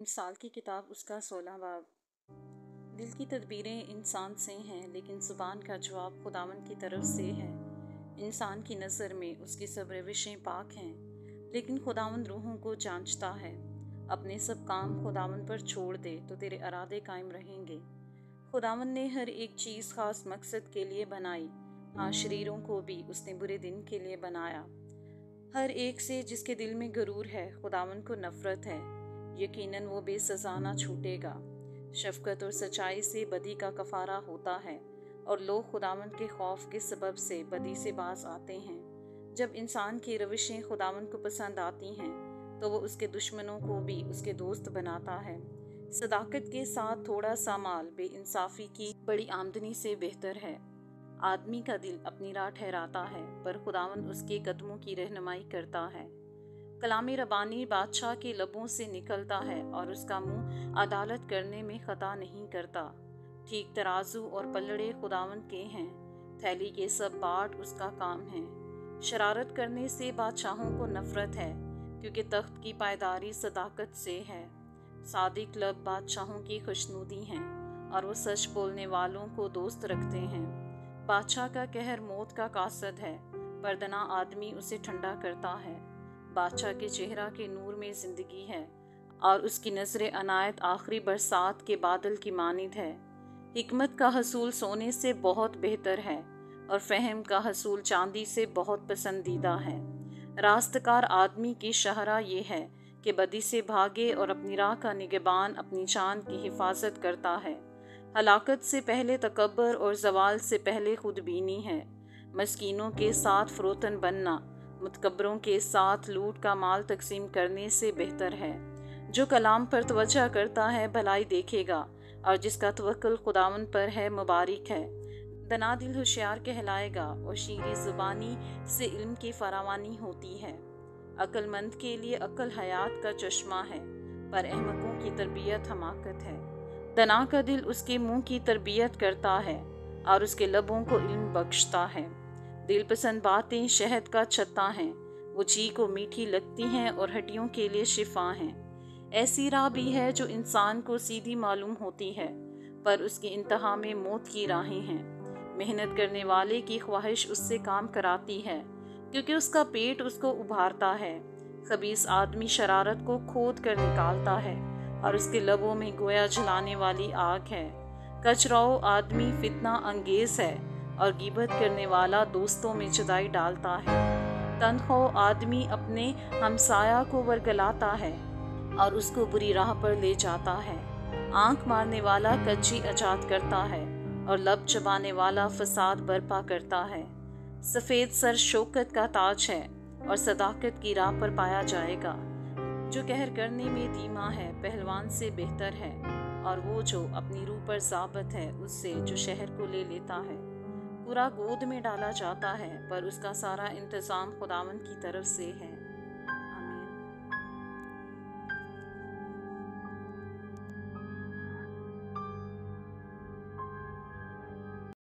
साल की किताब उसका 16 बाब। दिल की तदबीरें इंसान से हैं, लेकिन ज़ुबान का जवाब खुदावंद की तरफ से है। इंसान की नज़र में उसकी सब रविशें पाक हैं, लेकिन खुदावंद रूहों को जांचता है। अपने सब काम खुदावंद पर छोड़ दे तो तेरे इरादे कायम रहेंगे। खुदावंद ने हर एक चीज़ खास मकसद के लिए बनाई। हाँ, शरीरों को भी उसने बुरे दिन के लिए बनाया। हर एक से जिसके दिल में गरूर है, खुदावंद को नफरत है। यकीनन वो बेसज़ा ना छूटेगा। शफकत और सच्चाई से बदी का कफारा होता है, और लोग खुदावंद के खौफ के सबब से बदी से बाज आते हैं। जब इंसान की रविशें खुदावंद को पसंद आती हैं, तो वो उसके दुश्मनों को भी उसके दोस्त बनाता है। सदाकत के साथ थोड़ा सा माल बेइंसाफी की बड़ी आमदनी से बेहतर है। आदमी का दिल अपनी राह ठहराता है, पर खुदावंद उसके कदमों की रहनुमाई करता है। कलामी रबानी बादशाह के लबों से निकलता है, और उसका मुंह अदालत करने में खता नहीं करता। ठीक तराजू और पल्लड़े खुदावंद के हैं, थैली के सब बाट उसका काम है। शरारत करने से बादशाहों को नफरत है, क्योंकि तख्त की पायदारी सदाकत से है। सादिक लब बादशाहों की खुशनुदी हैं, और वो सच बोलने वालों को दोस्त रखते हैं। बादशाह का कहर मौत का कासद है, पर दना आदमी उसे ठंडा करता है। बादशाह के चेहरा के नूर में जिंदगी है, और उसकी नजर अनायत आखिरी बरसात के बादल की मानिद है। हिकमत का हसूल सोने से बहुत बेहतर है, और फहम का हसूल चांदी से बहुत पसंदीदा है। रास्तकार आदमी की शहरा ये है कि बदी से भागे, और अपनी राह का निगहबान अपनी चांद की हिफाजत करता है। हलाकत से पहले तकब्बर और जवाल से पहले खुदबीनी है। मस्कीनों के साथ फरोतन बनना मुतकब्बरों के साथ लूट का माल तकसीम करने से बेहतर है। जो कलाम पर तवज्जो करता है भलाई देखेगा, और जिसका तवक्कुल खुदावंद पर है मुबारक है। दना दिल होशियार कहलाएगा, और शीरी ज़ुबानी से इल्म की फरावानी होती है। अक्लमंद के लिए अक्ल हयात का चश्मा है, पर अहमकों की तरबियत हमाकत है। दना का दिल उसके मुंह की तरबियत करता है, और उसके लबों को इल्म बख्शता है। दिल पसंद बातें शहद का छत्ता हैं, वो जी को मीठी लगती हैं और हड्डियों के लिए शिफा हैं। ऐसी राह भी है जो इंसान को सीधी मालूम होती है, पर उसकी इंतहा में मौत की राहें हैं। मेहनत करने वाले की ख्वाहिश उससे काम कराती है, क्योंकि उसका पेट उसको उभारता है। खबीस आदमी शरारत को खोद कर निकालता है, और उसके लबों में गोया जलाने वाली आग है। कचराओ आदमी फितना अंगेज है, और गिबत करने वाला दोस्तों में जुदाई डालता है। तनख्वाह आदमी अपने हमसाया को वरगलाता है, और उसको बुरी राह पर ले जाता है। आंख मारने वाला कच्ची अजात करता है, और लब चबाने वाला फसाद बर्पा करता है। सफ़ेद सर शौकत का ताज है, और सदाकत की राह पर पाया जाएगा। जो कहर करने में धीमा है पहलवान से बेहतर है, और वो जो अपनी रूह पर ज़ाबत है उससे जो शहर को ले लेता है। पूरा गोद में डाला जाता है, पर उसका सारा इंतज़ाम खुदावंद की तरफ से है।